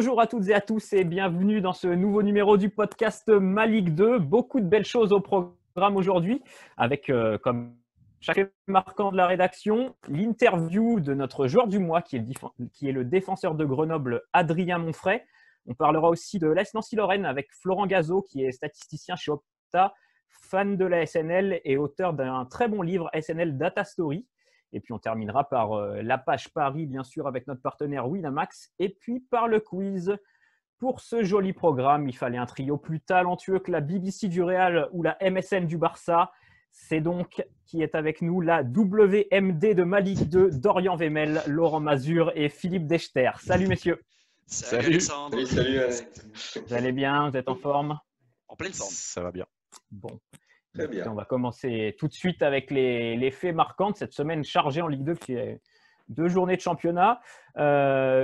Bonjour à toutes et à tous et bienvenue dans ce nouveau numéro du podcast Ma Ligue 2. Beaucoup de belles choses au programme aujourd'hui avec, comme chaque fait marquant de la rédaction, l'interview de notre joueur du mois qui est le défenseur de Grenoble, Adrien Monfray. On parlera aussi de l'AS Nancy-Lorraine avec Florent Gazot qui est statisticien chez Opta, fan de la SNL et auteur d'un très bon livre SNL Data Story. Et puis, on terminera par la page Paris, bien sûr, avec notre partenaire Winamax. Et puis, par le quiz. Pour ce joli programme, il fallait un trio plus talentueux que la BBC du Real ou la MSN du Barça. C'est donc qui est avec nous la WMD de Ma Ligue 2, Dorian Vemel, Laurent Mazur et Philippe Dechter. Salut, messieurs. Salut Alexandre. Salut Alex. Vous allez bien? Vous êtes en forme? En pleine forme. Ça va bien. Bon. Très bien. On va commencer tout de suite avec les faits marquants de cette semaine chargée en Ligue 2 qui est 2 journées de championnat.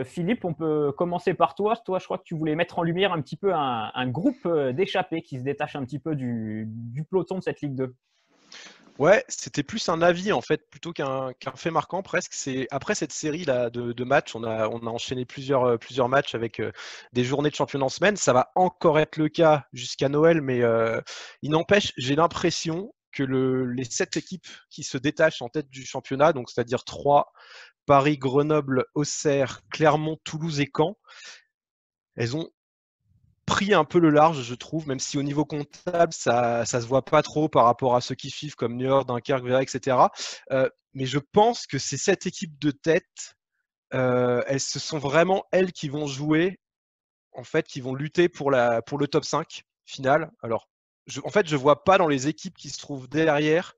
Philippe, on peut commencer par toi. Toi, je crois que tu voulais mettre en lumière un petit peu un groupe d'échappés qui se détache un petit peu du peloton de cette Ligue 2. Ouais, c'était plus un avis en fait, plutôt qu'un fait marquant presque. C'est après cette série là de matchs, on a enchaîné plusieurs matchs avec des journées de championnat en semaine. Ça va encore être le cas jusqu'à Noël, mais il n'empêche, j'ai l'impression que les 7 équipes qui se détachent en tête du championnat, donc c'est-à-dire 3, Paris, Grenoble, Auxerre, Clermont, Toulouse et Caen, elles ont pris un peu le large, je trouve, même si au niveau comptable, ça se voit pas trop par rapport à ceux qui suivent comme Niort, Dunkerque, Véret, etc. Mais je pense que ces 7 équipes de tête, ce sont vraiment elles qui vont jouer, en fait, qui vont lutter pour le top 5 final. Alors, je vois pas dans les équipes qui se trouvent derrière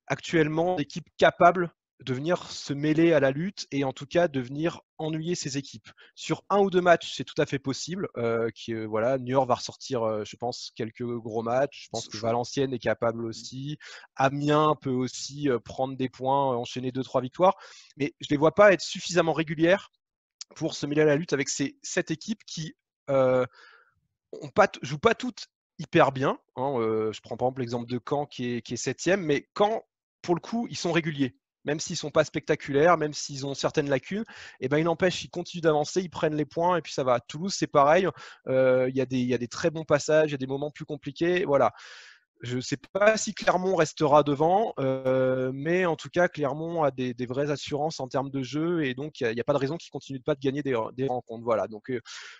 actuellement d'équipes capables de venir se mêler à la lutte et en tout cas de venir ennuyer ces équipes. Sur 1 ou 2 matchs, c'est tout à fait possible. Voilà, Niort va ressortir, je pense, quelques gros matchs. Je pense que Valenciennes est capable aussi. Amiens peut aussi prendre des points, enchaîner 2-3 victoires. Mais je ne les vois pas être suffisamment régulières pour se mêler à la lutte avec ces 7 équipes qui jouent pas toutes hyper bien. Je prends par exemple l'exemple de Caen qui est 7e, mais Caen, pour le coup, ils sont réguliers. Même s'ils ne sont pas spectaculaires, même s'ils ont certaines lacunes, et ben, il n'empêche, ils continuent d'avancer, ils prennent les points, et puis ça va. Toulouse, c'est pareil. Il y a des très bons passages, il y a des moments plus compliqués. Voilà. Je ne sais pas si Clermont restera devant, mais en tout cas, Clermont a des vraies assurances en termes de jeu, et donc il n'y a pas de raison qu'ils ne continuent pas de gagner des rencontres. Voilà. Donc,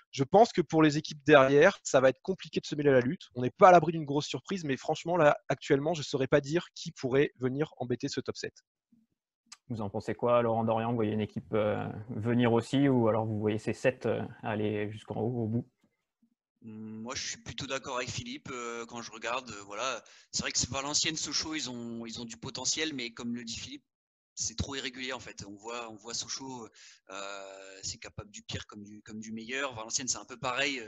je pense que pour les équipes derrière, ça va être compliqué de se mêler à la lutte. On n'est pas à l'abri d'une grosse surprise, mais franchement, là, actuellement, je ne saurais pas dire qui pourrait venir embêter ce top 7. Vous en pensez quoi, Laurent Dorian? Vous voyez une équipe venir aussi ou alors vous voyez ces 7 aller jusqu'en haut, au bout? Moi, je suis plutôt d'accord avec Philippe. Quand je regarde, voilà, c'est vrai que Valenciennes, Sochaux, ils ont du potentiel, mais comme le dit Philippe, c'est trop irrégulier en fait. On voit Sochaux, c'est capable du pire comme du meilleur. Valenciennes, c'est un peu pareil.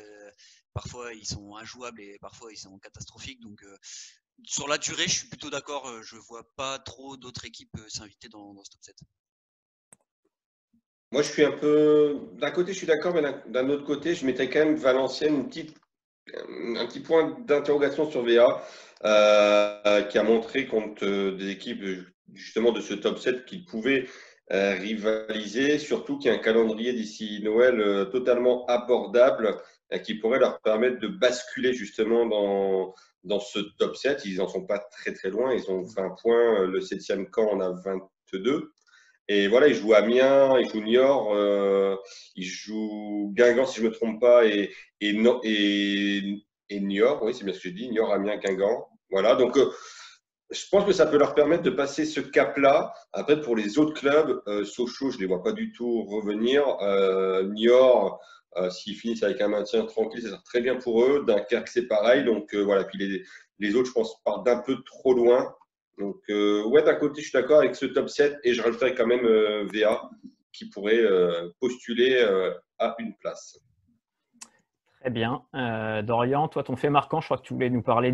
Parfois, ils sont injouables et parfois, ils sont catastrophiques. Donc, sur la durée, je suis plutôt d'accord. Je vois pas trop d'autres équipes s'inviter dans ce top 7. Moi, je suis un peu. D'un côté, je suis d'accord, mais d'un autre côté, je mettais quand même Valenciennes un petit point d'interrogation sur VA, qui a montré contre des équipes justement de ce top 7 qu'ils pouvaient rivaliser, surtout qu'il y a un calendrier d'ici Noël totalement abordable qui pourrait leur permettre de basculer justement dans ce top 7. Ils n'en sont pas très très loin, ils ont 20 points, le 7e camp en a 22. Et voilà, ils jouent Amiens, ils jouent Niort, ils jouent Guingamp, si je ne me trompe pas, et Niort, oui, c'est bien ce que j'ai dit, Niort, Amiens, Guingamp. Voilà, donc je pense que ça peut leur permettre de passer ce cap-là. Après, pour les autres clubs, Sochaux, je ne les vois pas du tout revenir. Niort, s'ils finissent avec un maintien tranquille, ça sera très bien pour eux. Dunkerque, c'est pareil. Donc voilà, puis les autres, je pense, partent d'un peu trop loin. Donc, ouais, d'un côté, je suis d'accord avec ce top 7 et je rajouterais quand même VA qui pourrait postuler à une place. Très bien. Dorian, toi, ton fait marquant, je crois que tu voulais nous parler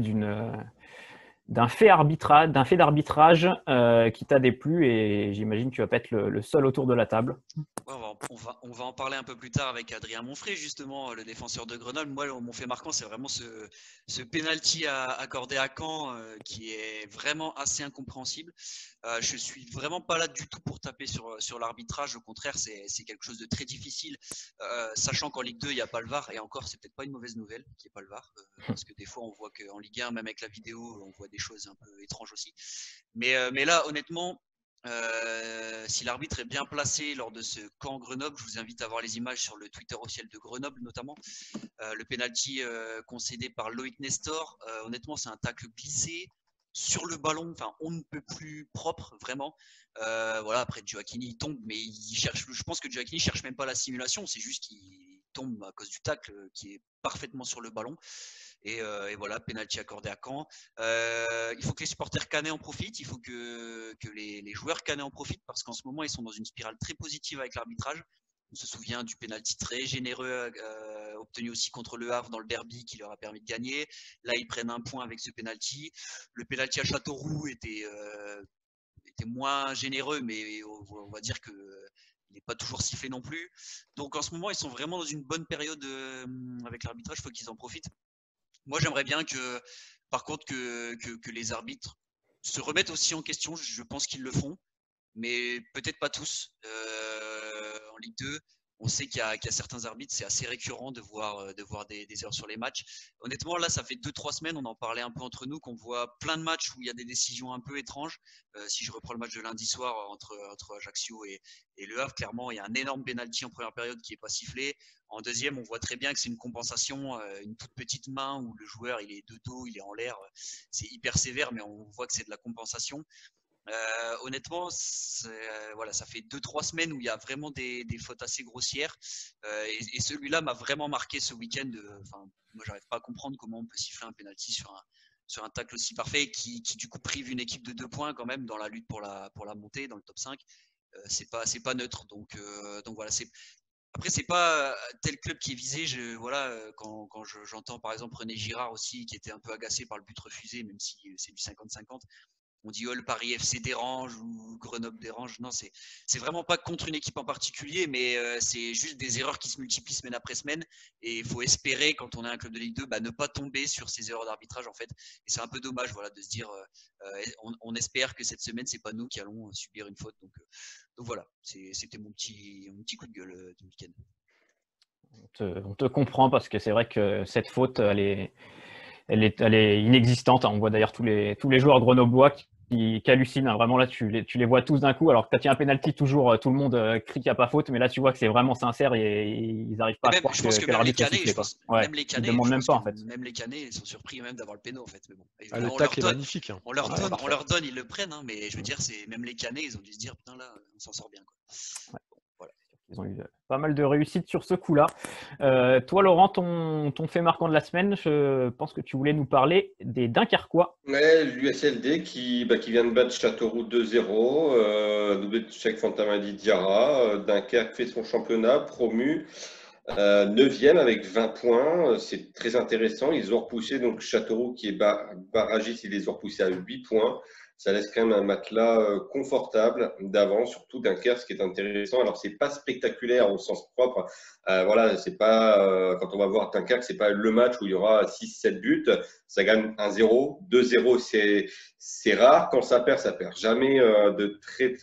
d'un fait d'arbitrage qui t'a déplu, et j'imagine que tu vas pas être le seul autour de la table. Ouais, on va en parler un peu plus tard avec Adrien Monfray, justement, le défenseur de Grenoble. Moi, mon fait marquant, c'est vraiment ce penalty accordé à Caen qui est vraiment assez incompréhensible. Je suis vraiment pas là du tout pour taper sur l'arbitrage. Au contraire, c'est quelque chose de très difficile, sachant qu'en Ligue 2, il n'y a pas le VAR. Et encore, c'est peut-être pas une mauvaise nouvelle qu'il n'y ait pas le VAR, parce que des fois, on voit qu'en Ligue 1, même avec la vidéo, on voit des choses un peu étranges aussi. Mais là, honnêtement, si l'arbitre est bien placé lors de ce camp Grenoble, je vous invite à voir les images sur le Twitter officiel de Grenoble notamment. Le penalty concédé par Loïc Nestor, honnêtement c'est un tacle glissé sur le ballon, enfin on ne peut plus propre vraiment. Voilà, après Gioacchini il tombe, mais je pense que Gioacchini cherche même pas la simulation, c'est juste qu'il tombe à cause du tacle qui est parfaitement sur le ballon. Et voilà, penalty accordé à Caen. Il faut que les supporters canets en profitent, il faut que les joueurs canets en profitent, parce qu'en ce moment, ils sont dans une spirale très positive avec l'arbitrage. On se souvient du penalty très généreux obtenu aussi contre Le Havre dans le derby qui leur a permis de gagner. Là, ils prennent un point avec ce penalty. Le penalty à Châteauroux était moins généreux, mais on va dire que il n'est pas toujours sifflé non plus. Donc en ce moment, ils sont vraiment dans une bonne période avec l'arbitrage, il faut qu'ils en profitent. Moi, j'aimerais bien que, par contre, que les arbitres se remettent aussi en question. Je pense qu'ils le font, mais peut-être pas tous. En Ligue 2, on sait qu'il y a certains arbitres, c'est assez récurrent de voir des erreurs sur les matchs. Honnêtement, là, ça fait 2-3 semaines, on en parlait un peu entre nous, qu'on voit plein de matchs où il y a des décisions un peu étranges. Si je reprends le match de lundi soir entre Ajaccio et Le Havre, clairement, il y a un énorme penalty en première période qui n'est pas sifflé. En deuxième, on voit très bien que c'est une compensation, une toute petite main où le joueur il est de dos, il est en l'air. C'est hyper sévère, mais on voit que c'est de la compensation. Honnêtement, voilà, ça fait 2-3 semaines où il y a vraiment des fautes assez grossières. Et celui-là m'a vraiment marqué ce week-end. Moi, j'arrive pas à comprendre comment on peut siffler un penalty sur un tacle aussi parfait qui du coup prive une équipe de 2 points quand même dans la lutte pour la montée dans le top 5. C'est pas neutre. Donc voilà, après, c'est pas tel club qui est visé. Voilà, quand j'entends par exemple René Girard aussi, qui était un peu agacé par le but refusé, même si c'est du 50-50, on dit oh, le Paris FC dérange ou Grenoble dérange. Non, c'est vraiment pas contre une équipe en particulier, mais c'est juste des erreurs qui se multiplient semaine après semaine. Et il faut espérer, quand on est un club de Ligue 2, ne pas tomber sur ces erreurs d'arbitrage en fait. Et c'est un peu dommage, voilà, de se dire on espère que cette semaine c'est pas nous qui allons subir une faute. Donc voilà, c'était mon petit coup de gueule du week-end. On te comprend, parce que c'est vrai que cette faute, elle est inexistante. On voit d'ailleurs tous les joueurs grenoblois qui hallucinent. Vraiment, là, tu les vois tous d'un coup. Alors que quand il y a un penalty, toujours tout le monde crie qu'il n'y a pas faute. Mais là, tu vois que c'est vraiment sincère et ils n'arrivent pas à croire que l'arbitre est sifflé. Même les Canets, ils ne demandent même pas, en fait. Même les Canets sont surpris même d'avoir le péno, en fait. Mais bon, le tacle est magnifique. On leur donne, ils le prennent. Hein, mais je veux dire, même les Canets, ils ont dû se dire, putain, là, on s'en sort bien. Quoi. Ouais. Voilà. Ils ont eu pas mal de réussite sur ce coup-là. Toi, Laurent, ton fait marquant de la semaine, je pense que tu voulais nous parler des Dunkerquois. Ouais, l'USLD qui vient de battre Châteauroux 2-0, doublé de Cheikh Fantamadi Diarra. Dunkerque fait son championnat, promu. 9e avec 20 points, c'est très intéressant. Ils ont repoussé donc Châteauroux qui est barragiste, ils les ont repoussés à 8 points. Ça laisse quand même un matelas confortable d'avance, surtout Dunkerque, ce qui est intéressant. Alors, c'est pas spectaculaire au sens propre. Voilà, c'est pas quand on va voir Dunkerque, c'est pas le match où il y aura 6-7 buts. Ça gagne 1-0, 2-0, c'est rare. Quand ça perd jamais de très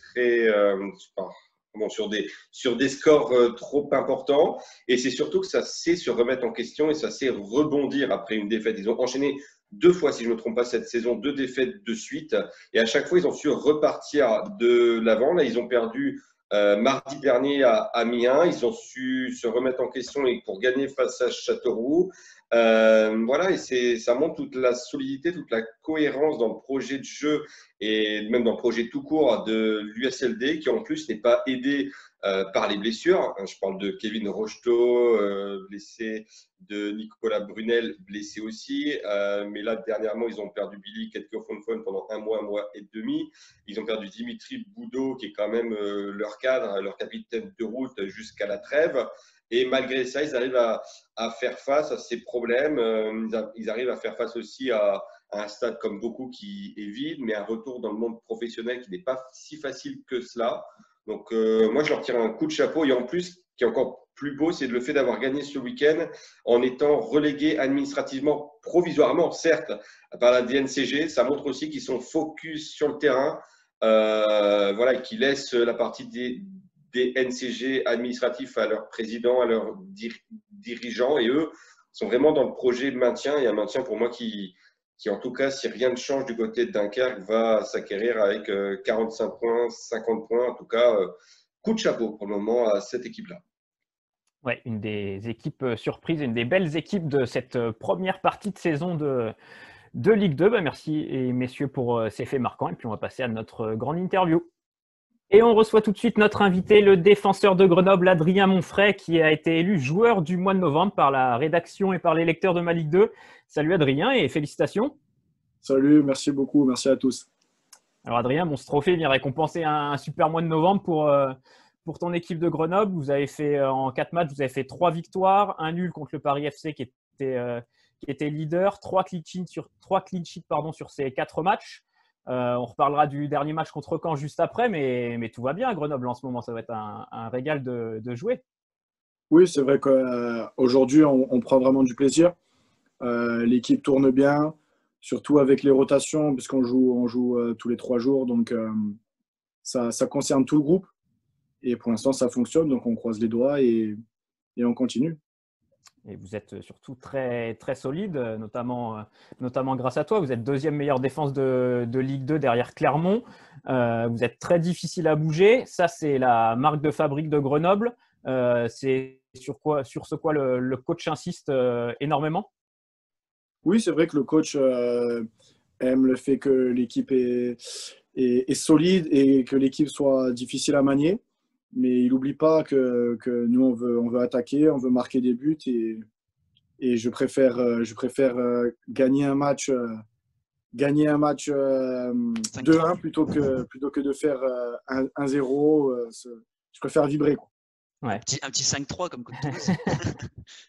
sur des scores trop importants. Et c'est surtout que ça sait se remettre en question et ça sait rebondir après une défaite. Ils ont enchaîné 2 fois, si je ne me trompe pas, cette saison, 2 défaites de suite. Et à chaque fois, ils ont su repartir de l'avant. Là, ils ont perdu mardi dernier à Amiens. Ils ont su se remettre en question et pour gagner face à Châteauroux. Voilà, et ça montre toute la solidité, toute la cohérence dans le projet de jeu et même dans le projet tout court de l'USLD, qui en plus n'est pas aidé par les blessures. Je parle de Kevin Rocheteau, blessé, de Nicolas Brunel, blessé aussi. Mais là, dernièrement, ils ont perdu Billy Ketkofonfon pendant un mois et demi. Ils ont perdu Dimitri Boudot, qui est quand même leur cadre, leur capitaine de route jusqu'à la trêve. Et malgré ça, ils arrivent à faire face à ces problèmes. Ils arrivent à faire face aussi à à un stade comme beaucoup qui est vide, mais un retour dans le monde professionnel qui n'est pas si facile que cela. Donc, moi, je leur tire un coup de chapeau. Et en plus, ce qui est encore plus beau, c'est le fait d'avoir gagné ce week-end en étant relégués administrativement, provisoirement, certes, par la DNCG. Ça montre aussi qu'ils sont focus sur le terrain, voilà, et qu'ils laissent la partie des NCG administratifs à leurs présidents, à leurs dirigeants. Et eux sont vraiment dans le projet de maintien. Et un maintien pour moi qui en tout cas, si rien ne change du côté de Dunkerque, va s'acquérir avec 45 points, 50 points. En tout cas, coup de chapeau pour le moment à cette équipe-là. Ouais, une des équipes surprises, une des belles équipes de cette première partie de saison de Ligue 2. Merci et messieurs pour ces faits marquants. Et puis on va passer à notre grande interview. Et on reçoit tout de suite notre invité, le défenseur de Grenoble, Adrien Monfray, qui a été élu joueur du mois de novembre par la rédaction et par les lecteurs de ma Ligue 2. Salut Adrien et félicitations. Salut, merci beaucoup, merci à tous. Alors Adrien, ce trophée vient récompenser un super mois de novembre pour ton équipe de Grenoble. Vous avez fait en 4 matchs, vous avez fait 3 victoires, un nul contre le Paris FC qui était leader, 3 clean sheets sur ces 4 matchs. On reparlera du dernier match contre Caen juste après, mais tout va bien à Grenoble en ce moment. Ça va être un régal de jouer. Oui, c'est vrai qu'aujourd'hui, on prend vraiment du plaisir. L'équipe tourne bien, surtout avec les rotations, puisqu'on joue tous les 3 jours. Donc, ça concerne tout le groupe. Et pour l'instant, ça fonctionne. Donc, on croise les doigts et on continue. Et vous êtes surtout très, très solide, notamment grâce à toi. Vous êtes deuxième meilleure défense de Ligue 2 derrière Clermont. Vous êtes très difficile à bouger. Ça, c'est la marque de fabrique de Grenoble. C'est sur ce quoi le coach insiste énormément. Oui, c'est vrai que le coach aime le fait que l'équipe est solide et que l'équipe soit difficile à manier. Mais il n'oublie pas que nous, on veut attaquer, on veut marquer des buts. Et je préfère gagner un match 2-1 plutôt que de faire 1-0. Je préfère vibrer, quoi. Ouais. Un petit 5-3 comme Toulouse.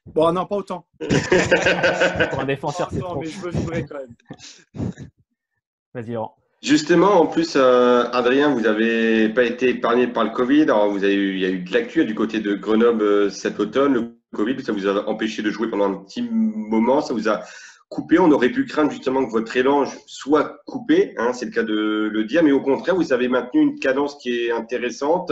Bon, non, pas autant. Pour un défenseur, c'est trop. Mais je veux vibrer quand même. Vas-y, Laurent. Justement, en plus, Adrien, vous n'avez pas été épargné par le Covid. Alors, il y a eu de l'actu du côté de Grenoble cet automne. Le Covid, ça vous a empêché de jouer pendant un petit moment. Ça vous a coupé. On aurait pu craindre justement que votre élan soit coupé. C'est le cas de le dire. Mais au contraire, vous avez maintenu une cadence qui est intéressante.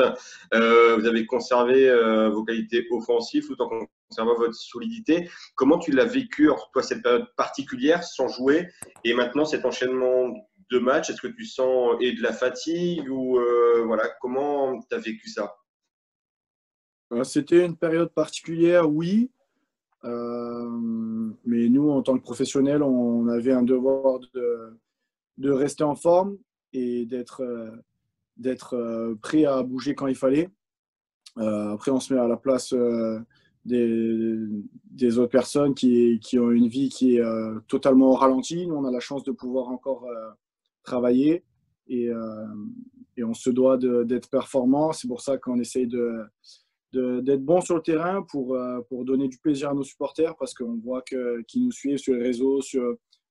Vous avez conservé vos qualités offensives tout en conservant votre solidité. Comment tu l'as vécu, toi, cette période particulière sans jouer et maintenant cet enchaînement de matchs? Est-ce que tu sens de la fatigue ou voilà, comment tu as vécu ça? C'était une période particulière, oui. Mais nous, en tant que professionnels, on avait un devoir de rester en forme et d'être prêt à bouger quand il fallait. Après, on se met à la place des autres personnes qui ont une vie qui est totalement au ralenti. Nous, on a la chance de pouvoir encore travailler et on se doit d'être performant. C'est pour ça qu'on essaye d'être bon sur le terrain pour donner du plaisir à nos supporters, parce qu'on voit qu'ils nous suivent sur les réseaux,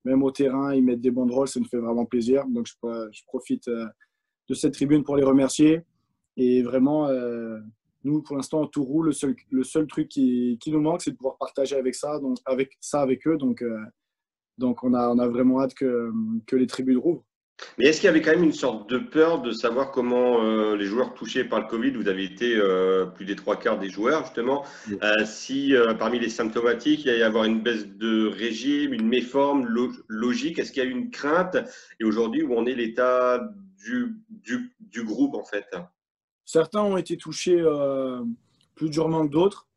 même au terrain, ils mettent des banderoles, ça nous fait vraiment plaisir. Donc je profite de cette tribune pour les remercier. Et vraiment, nous, pour l'instant, tout roule. Le seul truc qui nous manque, c'est de pouvoir partager avec eux. Donc on a vraiment hâte que les tribunes rouvrent. Mais est-ce qu'il y avait quand même une sorte de peur de savoir comment les joueurs touchés par le Covid, vous avez été plus des 3/4 des joueurs justement, si parmi les symptomatiques, il y a y avoir une baisse de régime, une méforme logique, est-ce qu'il y a eu une crainte? Et aujourd'hui, où en est l'état du groupe en fait? Certains ont été touchés plus durement que d'autres.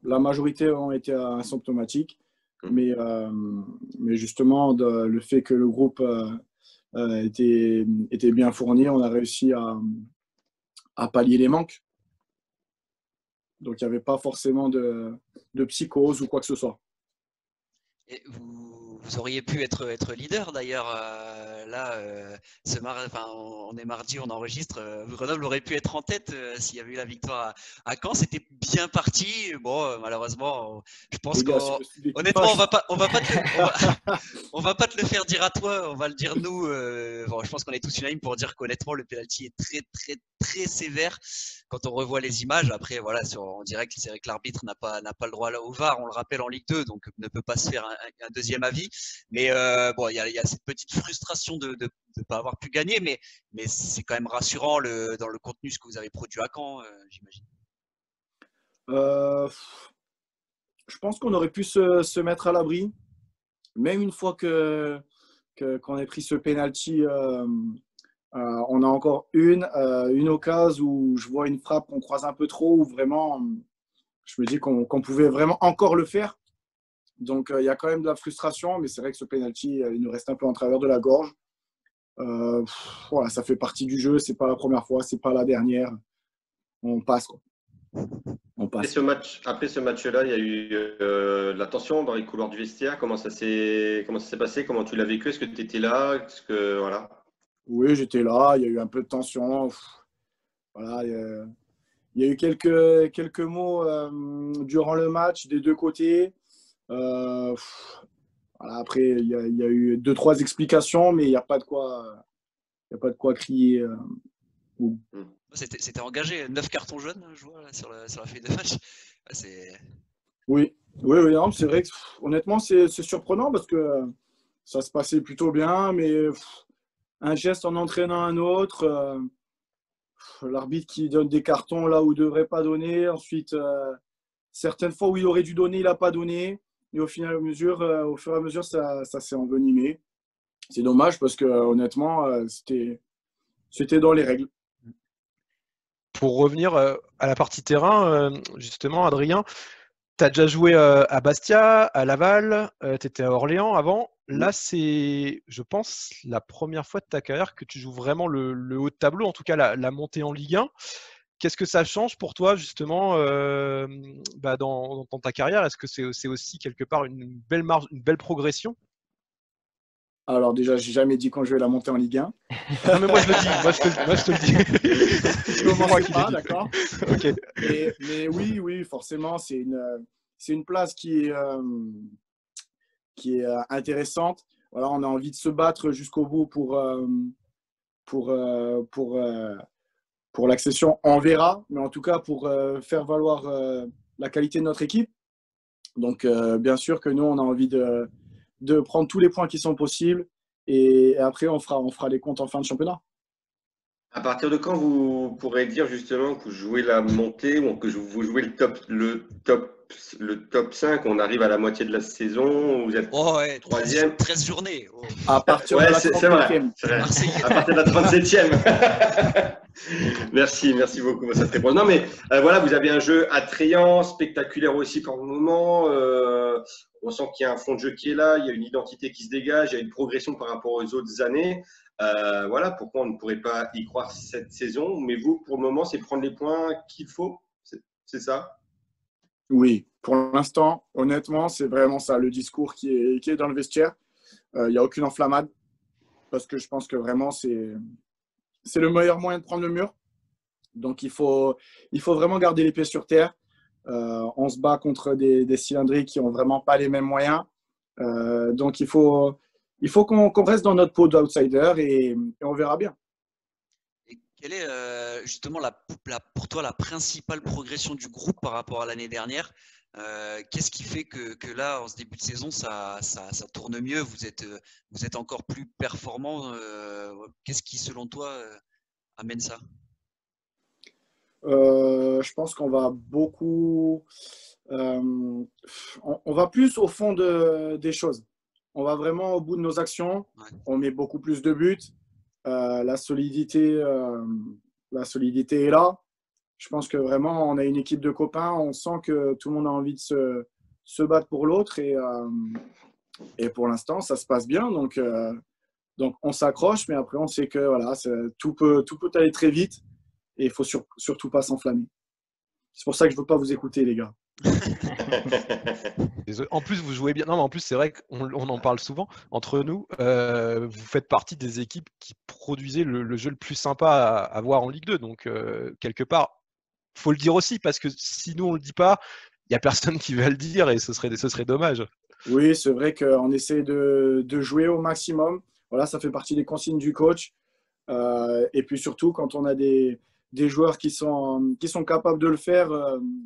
La majorité ont été asymptomatiques. Mais justement, le fait que le groupe était bien fourni, on a réussi à pallier les manques. Donc, il n'y avait pas forcément de psychose ou quoi que ce soit. Et vous Vous auriez pu être leader d'ailleurs. Là, on est mardi, on enregistre. Grenoble aurait pu être en tête s'il y avait eu la victoire à Caen. C'était bien parti. Bon, malheureusement, je pense Les gars, c'est le sujet qui qu'honnêtement, fâche. on va pas te le faire dire à toi. On va le dire nous. Bon, je pense qu'on est tous unanimes pour dire qu'honnêtement, le penalty est très, très, très sévère quand on revoit les images. Après, voilà, en direct, c'est vrai que l'arbitre n'a pas le droit au VAR. On le rappelle en Ligue 2, donc ne peut pas se faire un deuxième avis. Mais bon, il y a cette petite frustration de ne pas avoir pu gagner, mais c'est quand même rassurant dans le contenu ce que vous avez produit à Caen, j'imagine. Je pense qu'on aurait pu se mettre à l'abri, même une fois qu'on ait pris ce penalty. On a encore une occasion où je vois une frappe qu'on croise un peu trop, où vraiment, je me dis qu'on pouvait vraiment encore le faire. Donc, il y a quand même de la frustration, mais c'est vrai que ce penalty, il nous reste un peu en travers de la gorge. Voilà, ça fait partie du jeu, c'est pas la première fois, c'est pas la dernière. On passe, quoi. On passe. Après ce match-là, il y a eu de la tension dans les couloirs du vestiaire. Comment ça s'est passé? Comment tu l'as vécu? Est-ce que tu étais là? Voilà. Oui, j'étais là, il y a eu un peu de tension. Voilà, il y a eu quelques mots durant le match des deux côtés. Voilà, après, il y a eu 2-3 explications, mais il n'y a pas de quoi crier. C'était engagé, 9 cartons jaunes, je vois là, sur la feuille de match. Oui, non, c'est vrai que honnêtement, c'est surprenant parce que ça se passait plutôt bien, mais un geste en entraînant un autre, l'arbitre qui donne des cartons là où il ne devrait pas donner, ensuite, certaines fois où il aurait dû donner, il n'a pas donné, et au fur et à mesure, ça s'est envenimé. C'est dommage parce que honnêtement, c'était dans les règles. Pour revenir à la partie terrain, justement, Adrien, tu as déjà joué à Bastia, à Laval, tu étais à Orléans avant. Là, c'est, je pense, la première fois de ta carrière que tu joues vraiment le haut de tableau, en tout cas la montée en Ligue 1. Qu'est-ce que ça change pour toi, justement, dans ta carrière? Est-ce que c'est aussi quelque part une belle progression? Alors déjà, j'ai jamais dit quand je vais la monter en Ligue 1. Non, mais moi je le dis, moi je te le dis. Je commence pas, d'accord. Ok. Mais oui, forcément, c'est une place qui est intéressante. Voilà, on a envie de se battre jusqu'au bout pour l'accession. On verra, mais en tout cas pour faire valoir la qualité de notre équipe. Donc, bien sûr que nous, on a envie de prendre tous les points qui sont possibles et après, on fera les comptes en fin de championnat. À partir de quand vous pourrez dire justement que vous jouez la montée ou que vous jouez le top 5, on arrive à la moitié de la saison, vous êtes troisième. 13 journées. Oh. À partir de la 37e. À partir de la 37e. Merci beaucoup. Ça très proche. Non, mais voilà, vous avez un jeu attrayant, spectaculaire aussi par le moment. On sent qu'il y a un fond de jeu qui est là, il y a une identité qui se dégage, il y a une progression par rapport aux autres années. Voilà pourquoi on ne pourrait pas y croire cette saison. Mais vous, pour le moment, c'est prendre les points qu'il faut. C'est ça? Oui, pour l'instant, honnêtement, c'est vraiment ça, le discours qui est dans le vestiaire. Il n'y a aucune enflammade parce que je pense que vraiment, c'est le meilleur moyen de prendre le mur. Donc, il faut vraiment garder les pieds sur terre. On se bat contre des cylindriques qui n'ont vraiment pas les mêmes moyens. Donc, il faut qu'on reste dans notre peau d'outsider et on verra bien. Et quelle est justement pour toi la principale progression du groupe par rapport à l'année dernière? Qu'est-ce qui fait que là, en ce début de saison, ça tourne mieux? Vous êtes encore plus performant. Qu'est-ce qui, selon toi, amène ça? Je pense qu'on va beaucoup. On va plus au fond des choses. On va vraiment au bout de nos actions. Ouais. On met beaucoup plus de buts. La solidité est là. Je pense que vraiment, on a une équipe de copains. On sent que tout le monde a envie de se battre pour l'autre. Et pour l'instant, ça se passe bien. Donc on s'accroche. Mais après, on sait que voilà, tout peut aller très vite. Et il ne faut surtout pas s'enflammer. C'est pour ça que je ne veux pas vous écouter, les gars. En plus, vous jouez bien. Non, mais en plus, c'est vrai qu'on en parle souvent entre nous. Vous faites partie des équipes qui produisaient le jeu le plus sympa à voir en Ligue 2. Donc, quelque part, faut le dire aussi, parce que si nous, on le dit pas, il n'y a personne qui va le dire et ce serait dommage. Oui, c'est vrai qu'on essaie de jouer au maximum. Voilà, ça fait partie des consignes du coach. Et puis surtout, quand on a des joueurs qui sont capables de le faire,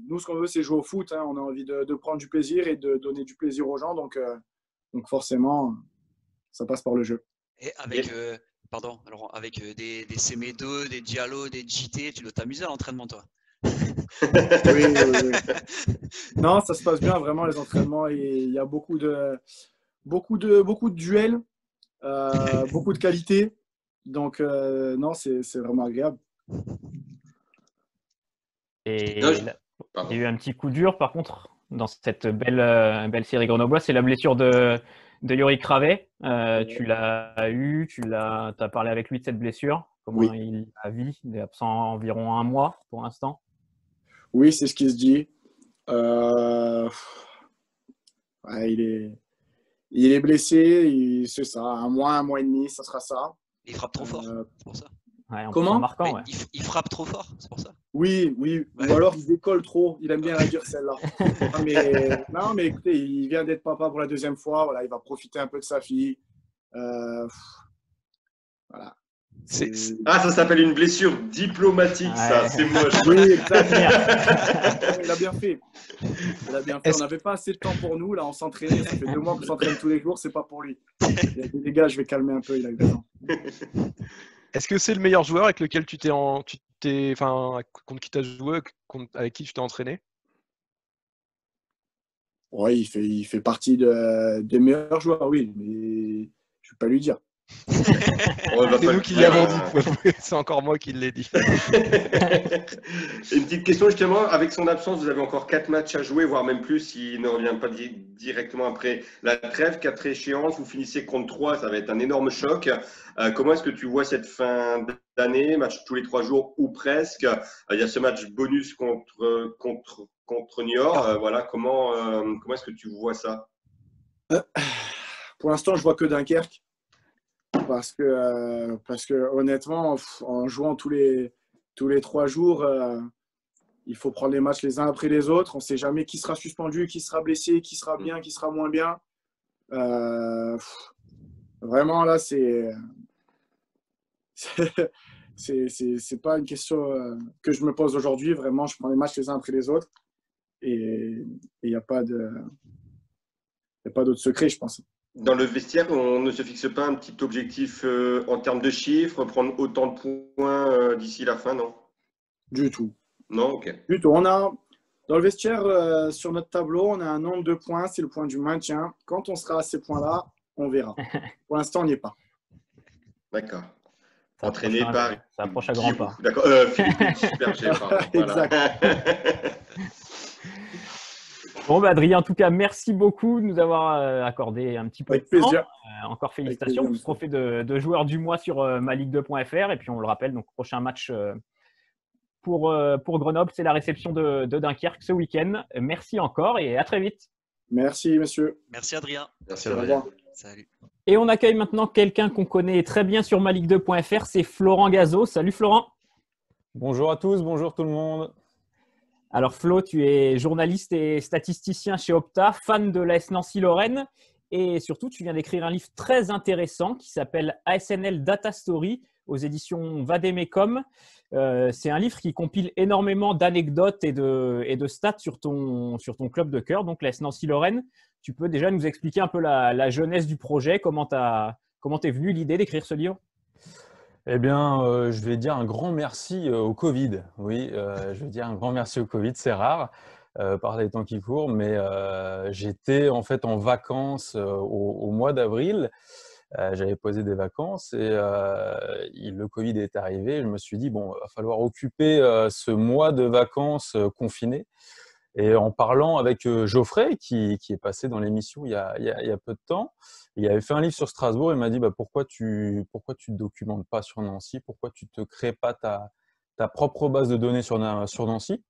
nous, ce qu'on veut, c'est jouer au foot. Hein. On a envie de prendre du plaisir et de donner du plaisir aux gens. Donc forcément, ça passe par le jeu. Et avec, pardon, alors avec des Semedo, des Diallo, des JT, tu dois t'amuser à l'entraînement, toi. Oui. Non, ça se passe bien, vraiment, les entraînements. Et il y a beaucoup de duels, beaucoup de qualité. Donc, non, c'est vraiment agréable. Et Non, il y a eu un petit coup dur, par contre, dans cette belle série grenobloise, c'est la blessure de Yorick Ravet. Tu l'as eu, t'as parlé avec lui de cette blessure. Comment Oui. il la vit? Il est absent environ 1 mois pour l'instant. Oui, c'est ce qui se dit. Ouais, il est blessé. C'est ça, 1 mois et demi, ça sera ça. Il frappe trop fort, c'est pour ça. Ouais, Comment? marquant, ouais. Il frappe trop fort, c'est pour ça. Oui. Ouais. Ou alors il décolle trop. Il aime bien la dire celle-là. Non, mais écoutez, il vient d'être papa pour la 2e fois. Voilà, il va profiter un peu de sa fille. Voilà. Ah, ça s'appelle une blessure diplomatique, ça. Ouais. C'est moche. Oui, exactement. Il a bien fait. On n'avait pas assez de temps pour nous. Là, on s'entraînait. Ça fait 2 mois qu'on s'entraîne tous les jours. C'est pas pour lui. Il a dit, les gars, je vais calmer un peu. Il a raison. Est-ce que c'est le meilleur joueur avec lequel contre qui tu as joué, avec qui tu t'es entraîné? Ouais, il fait partie des meilleurs joueurs, oui. Mais je ne vais pas lui dire. C'est nous qui l'avons dit. C'est encore moi qui l'ai dit. Une petite question justement, avec son absence, vous avez encore 4 matchs à jouer, voire même plus s'il ne revient pas directement après la trêve, 4 échéances, vous finissez contre 3, ça va être un énorme choc. Comment est-ce que tu vois cette fin d'année, match tous les 3 jours ou presque? Il y a ce match bonus contre Niort. Voilà, comment est-ce que tu vois ça? Pour l'instant, je vois que Dunkerque. Parce que honnêtement, en jouant tous les 3 jours, il faut prendre les matchs les uns après les autres. On ne sait jamais qui sera suspendu, qui sera blessé, qui sera bien, qui sera moins bien. Vraiment, là, c'est pas une question que je me pose aujourd'hui. Vraiment, je prends les matchs les uns après les autres. Et il n'y a pas d'autre secret, je pense. Dans le vestiaire, on ne se fixe pas un petit objectif en termes de chiffres, prendre autant de points d'ici la fin, non? Du tout. Non, ok. Du tout. On a, dans le vestiaire, sur notre tableau, on a un nombre de points, c'est le point du maintien. Quand on sera à ces points-là, on verra. Pour l'instant, on n'y est pas. D'accord. Ça Entraîné par. Ça approche à grands pas. D'accord. Philippe Superger, pardon. Voilà. Exact. Bon, Adrien, en tout cas, merci beaucoup de nous avoir accordé un petit peu Avec de temps. plaisir. Encore félicitations. Avec plaisir, Trophée de joueur du mois sur maligue2.fr. Et puis, on le rappelle, donc prochain match pour Grenoble, c'est la réception de Dunkerque ce week-end. Merci encore et à très vite. Merci, monsieur. Merci, Adrien. Merci, Au Adrien. revoir. Salut. Et on accueille maintenant quelqu'un qu'on connaît très bien sur maligue2.fr. C'est Florent Gazeau. Salut, Florent. Bonjour à tous, bonjour tout le monde. Alors Flo, tu es journaliste et statisticien chez Opta, fan de l'AS Nancy-Lorraine et surtout tu viens d'écrire un livre très intéressant qui s'appelle ASNL Data Story aux éditions Vademecum. C'est un livre qui compile énormément d'anecdotes et de stats sur ton club de cœur, donc l'AS Nancy-Lorraine. Tu peux déjà nous expliquer un peu la jeunesse du projet, comment t'es venue l'idée d'écrire ce livre? Eh bien, je vais dire un grand merci au Covid. Oui, je vais dire un grand merci au Covid, c'est rare par les temps qui courent, mais j'étais en fait en vacances au mois d'avril. J'avais posé des vacances et le Covid est arrivé. Je me suis dit, bon, il va falloir occuper ce mois de vacances confiné. Et en parlant avec Geoffrey, qui est passé dans l'émission il y a peu de temps, il avait fait un livre sur Strasbourg. Il m'a dit pourquoi tu te documentes pas sur Nancy, pourquoi tu te crées pas ta propre base de données sur Nancy.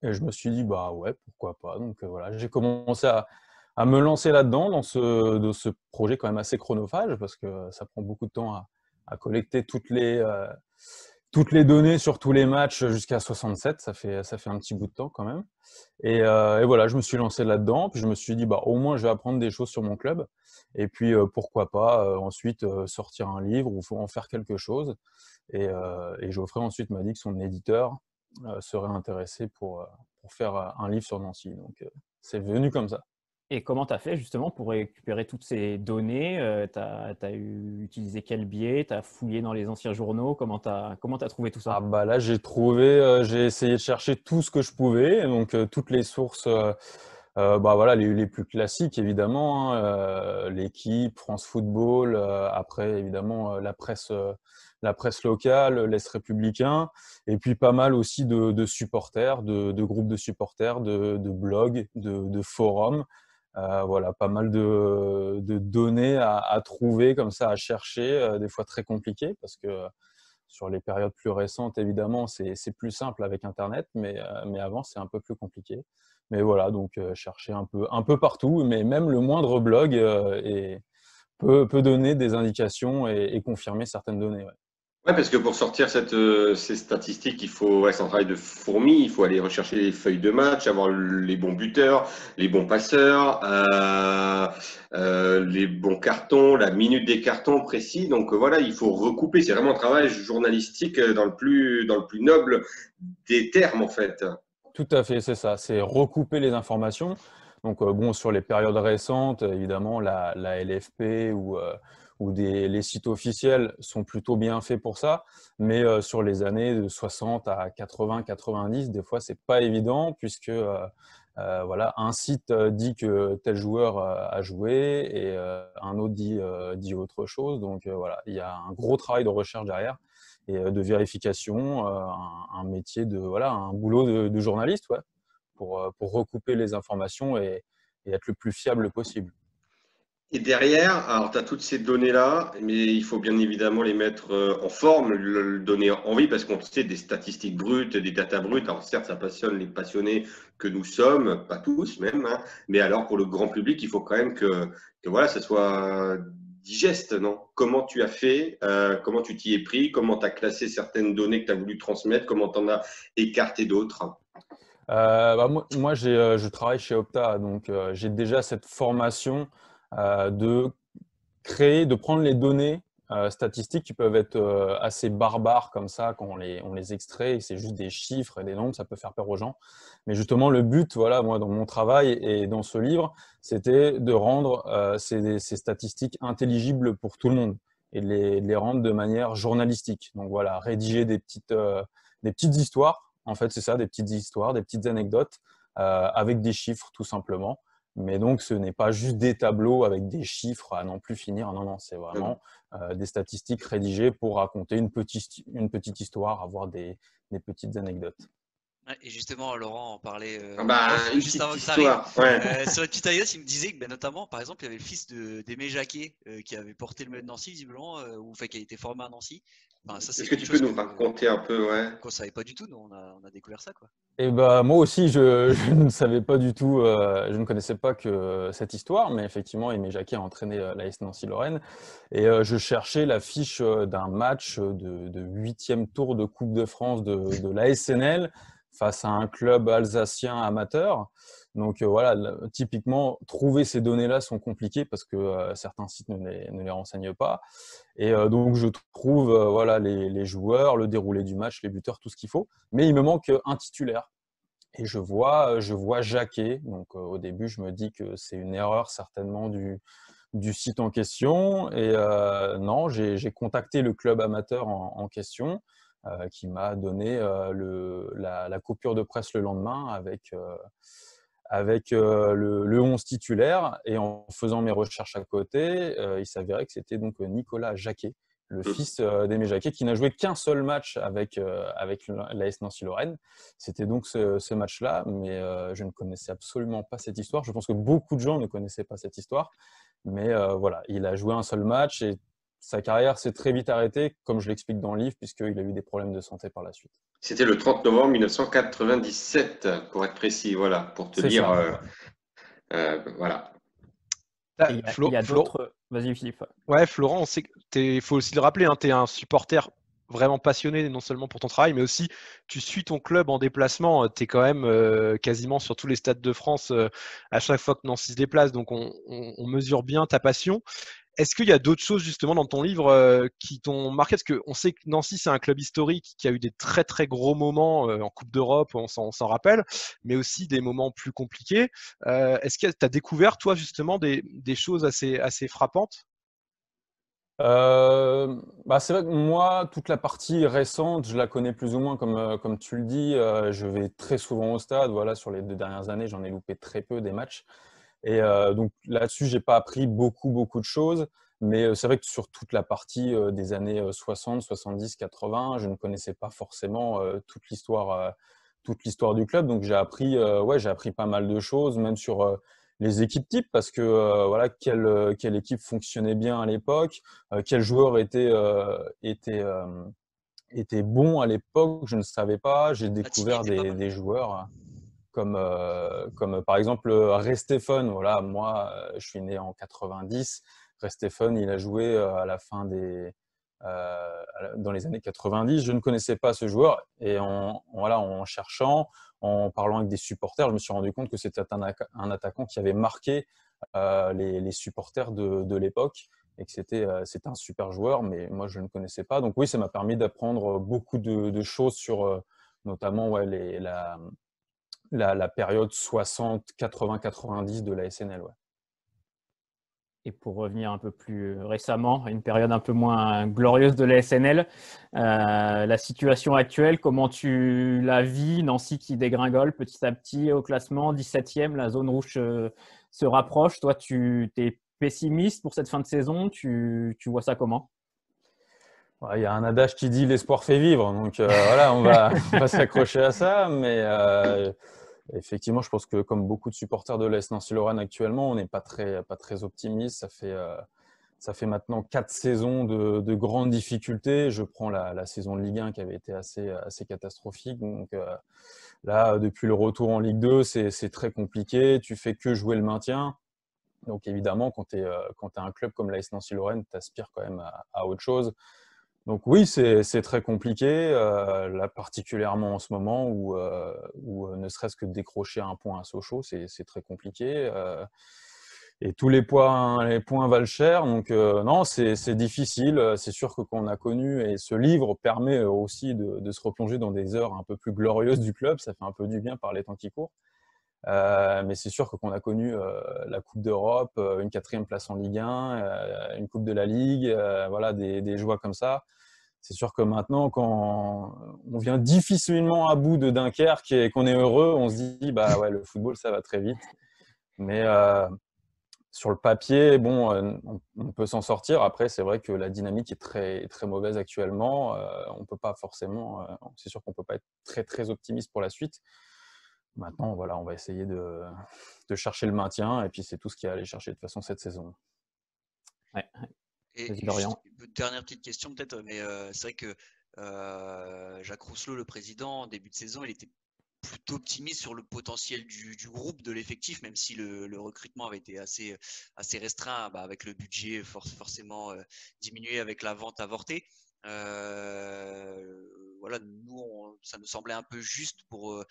Et je me suis dit, bah ouais, pourquoi pas. Donc voilà, j'ai commencé à me lancer là-dedans, dans ce projet quand même assez chronophage, parce que ça prend beaucoup de temps à collecter toutes les données sur tous les matchs jusqu'à 67. Ça fait un petit bout de temps quand même. Et voilà, je me suis lancé là-dedans. Puis je me suis dit, bah, au moins, je vais apprendre des choses sur mon club. Et puis, pourquoi pas ensuite sortir un livre ou en faire quelque chose. Et Geoffrey ensuite m'a dit que son éditeur serait intéressé pour faire un livre sur Nancy. Donc, c'est venu comme ça. Et comment tu as fait justement pour récupérer toutes ces données? Tu as utilisé quel biais? Tu as fouillé dans les anciens journaux? Comment tu as trouvé tout Ah ça? bah là, j'ai essayé de chercher tout ce que je pouvais, donc toutes les sources, bah voilà, les plus classiques évidemment, hein, L'Équipe, France Football, après évidemment la presse locale, l'Est républicain, et puis pas mal aussi de supporters, de groupes de supporters, de blogs, de forums. Voilà, pas mal de données à trouver comme ça, à chercher, des fois très compliquées parce que sur les périodes plus récentes, évidemment, c'est plus simple avec Internet, mais avant, c'est un peu plus compliqué. Mais voilà, donc chercher un peu partout, mais même le moindre blog peut donner des indications et confirmer certaines données. Ouais. Ouais, parce que pour sortir ces statistiques, il faut, ouais, c'est un travail de fourmi. Il faut aller rechercher les feuilles de match, avoir les bons buteurs, les bons passeurs, les bons cartons, la minute des cartons précis. Donc voilà, il faut recouper. C'est vraiment un travail journalistique dans le plus noble des termes, en fait. Tout à fait, c'est ça. C'est recouper les informations. Donc, bon, sur les périodes récentes, évidemment, la LFP ou les sites officiels sont plutôt bien faits pour ça. Mais sur les années de 60 à 80, 90, des fois, c'est pas évident puisque voilà, un site dit que tel joueur a joué et un autre dit autre chose. Donc, voilà, il y a un gros travail de recherche derrière et de vérification, un métier voilà, un boulot de journaliste, ouais, pour recouper les informations et être le plus fiable possible. Et derrière, alors tu as toutes ces données-là, mais il faut bien évidemment les mettre en forme, le donner en vie, parce qu'on sait des statistiques brutes, des datas brutes. Alors certes, ça passionne les passionnés que nous sommes, pas tous même, hein, mais alors pour le grand public, il faut quand même que voilà, ça soit digeste, non? Comment tu as fait, comment tu t'y es pris, comment tu as classé certaines données que tu as voulu transmettre, comment tu en as écarté d'autres? Bah, moi je travaille chez Opta, donc j'ai déjà cette formation de de prendre les données statistiques qui peuvent être assez barbares comme ça quand on les extrait, et c'est juste des chiffres et des nombres, ça peut faire peur aux gens. Mais justement, le but, voilà, moi, dans mon travail et dans ce livre, c'était de rendre ces statistiques intelligibles pour tout le monde et de les rendre de manière journalistique. Donc voilà, rédiger des petites histoires, en fait, c'est ça, des petites histoires, des petites anecdotes avec des chiffres, tout simplement. Mais donc, ce n'est pas juste des tableaux avec des chiffres à n'en plus finir. Non, non, c'est vraiment des statistiques rédigées pour raconter une petite histoire, avoir des petites anecdotes. Ouais, et justement, Laurent en parlait Ah bah, une juste petite avant que tu arrives. histoire, ouais. Sur une petite anecdote, il me disait que notamment, par exemple, il y avait le fils d'Aimé Jacquet qui avait porté le maillot de Nancy, visiblement, ou fait, qui a été formé à Nancy. Enfin, ça, c'est Est-ce que quelque tu peux chose nous raconter un peu, ouais? qu'on savait pas du tout. Nous, on a découvert ça, quoi. Et bah, moi aussi, je ne savais pas du tout, je ne connaissais pas que cette histoire, mais effectivement, Aimé Jacquet a entraîné l'AS Nancy-Lorraine. Et je cherchais l'affiche d'un match de 8e tour de Coupe de France de la SNL face à un club alsacien amateur. Donc voilà, typiquement, trouver ces données-là sont compliquées parce que certains sites ne les renseignent pas. Et donc, je trouve voilà, les joueurs, le déroulé du match, les buteurs, tout ce qu'il faut. Mais il me manque un titulaire. Et je vois Jacquet. Donc, au début, je me dis que c'est une erreur certainement du site en question. Et non, j'ai contacté le club amateur en question qui m'a donné la coupure de presse le lendemain avec le 11 titulaire. Et en faisant mes recherches à côté, il s'avérait que c'était donc Nicolas Jacquet, le fils d'Aimé Jacquet, qui n'a joué qu'un seul match avec l'AS Nancy-Lorraine. C'était donc ce match-là, mais je ne connaissais absolument pas cette histoire. Je pense que beaucoup de gens ne connaissaient pas cette histoire. Mais voilà, il a joué un seul match et sa carrière s'est très vite arrêtée, comme je l'explique dans le livre, puisqu'il a eu des problèmes de santé par la suite. C'était le 30 novembre 1997, pour être précis, voilà, pour te C'est lire. ça. Voilà. Il y a d'autres. Vas-y, Philippe. Ouais, Florent, on sait il faut aussi le rappeler, hein, tu es un supporter vraiment passionné, non seulement pour ton travail, mais aussi tu suis ton club en déplacement. Tu es quand même quasiment sur tous les stades de France à chaque fois que Nancy se déplace, donc on mesure bien ta passion. Est-ce qu'il y a d'autres choses justement dans ton livre qui t'ont marqué? Parce qu'on sait que Nancy, c'est un club historique qui a eu des très très gros moments en Coupe d'Europe, on s'en rappelle, mais aussi des moments plus compliqués. Est-ce que tu as découvert, toi, justement, des choses assez frappantes? C'est vrai que moi, toute la partie récente, je la connais plus ou moins comme tu le dis. Je vais très souvent au stade. Voilà, sur les 2 dernières années, j'en ai loupé très peu des matchs. Et donc là-dessus, j'ai pas appris beaucoup de choses. Mais c'est vrai que sur toute la partie des années 60, 70, 80, je ne connaissais pas forcément toute l'histoire du club. Donc j'ai appris pas mal de choses, même sur les équipes types, parce que voilà, quelle équipe fonctionnait bien à l'époque, quel joueur était bon à l'époque, je ne savais pas. J'ai découvert des joueurs comme par exemple Restephen. Voilà, moi, je suis né en 90. Restephen, il a joué à la fin dans les années 90. Je ne connaissais pas ce joueur et en cherchant, en parlant avec des supporters, je me suis rendu compte que c'était un attaquant qui avait marqué les supporters de l'époque et que c'était un super joueur, mais moi je ne connaissais pas. Donc oui, ça m'a permis d'apprendre beaucoup de choses sur notamment la période 60, 80, 90 de la SNL. Ouais. Et pour revenir un peu plus récemment, à une période un peu moins glorieuse de la SNL, la situation actuelle, comment tu la vis? Nancy qui dégringole petit à petit au classement, 17e, la zone rouge se rapproche. Toi, tu es pessimiste pour cette fin de saison, tu vois ça comment? Il y a un adage qui dit l'espoir fait vivre, donc voilà, on va s'accrocher à ça, mais effectivement, je pense que comme beaucoup de supporters de l'AS Nancy-Lorraine actuellement, on n'est pas très optimiste. Ça fait maintenant 4 saisons de grandes difficultés. Je prends la saison de Ligue 1 qui avait été assez catastrophique. Donc là, depuis le retour en Ligue 2, c'est très compliqué. Tu fais que jouer le maintien. Donc évidemment, quand tu es un club comme l'AS Nancy-Lorraine, tu aspires quand même à autre chose. Donc oui, c'est très compliqué, là particulièrement en ce moment où ne serait-ce que décrocher un point à Sochaux, c'est très compliqué. Et tous les points valent cher. Donc non, c'est difficile. C'est sûr que quand on a connu, et ce livre permet aussi de se replonger dans des heures un peu plus glorieuses du club, ça fait un peu du bien par les temps qui courent. Mais c'est sûr que quand on a connu la Coupe d'Europe, une 4e place en Ligue 1, une Coupe de la Ligue, voilà, des joies comme ça. C'est sûr que maintenant, quand on vient difficilement à bout de Dunkerque et qu'on est heureux, on se dit bah ouais, le football, ça va très vite. Mais sur le papier, bon, on peut s'en sortir. Après, c'est vrai que la dynamique est très mauvaise actuellement. On peut pas forcément, c'est sûr qu'on peut pas être très optimiste pour la suite. Maintenant, voilà, on va essayer de chercher le maintien et puis c'est tout ce qu'il y a à aller chercher de toute façon cette saison. Ouais. Et juste une dernière petite question peut-être, mais c'est vrai que Jacques Rousselot, le président, en début de saison, il était plutôt optimiste sur le potentiel du groupe, de l'effectif, même si le recrutement avait été assez restreint, avec le budget forcément diminué avec la vente avortée. Voilà, nous, ça nous semblait un peu juste pour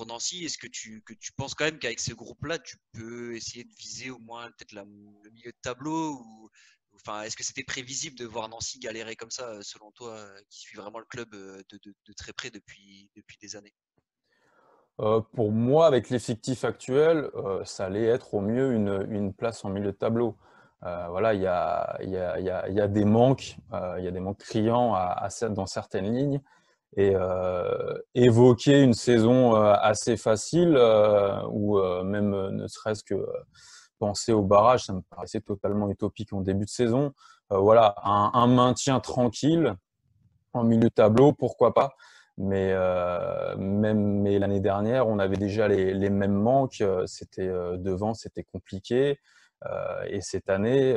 Nancy. Est-ce que tu penses quand même qu'avec ce groupe-là, tu peux essayer de viser au moins peut-être le milieu de tableau ou enfin, est-ce que c'était prévisible de voir Nancy galérer comme ça, selon toi, qui suis vraiment le club de très près depuis des années? Pour moi, avec l'effectif actuel, ça allait être au mieux une place en milieu de tableau. Voilà, il y a des manques, il y a des manques criants dans certaines lignes. Et évoquer une saison assez facile ou même ne serait-ce que penser au barrage, ça me paraissait totalement utopique en début de saison. Voilà, un maintien tranquille en milieu de tableau, pourquoi pas. Mais l'année dernière, on avait déjà les mêmes manques. Devant, c'était compliqué. Et cette année,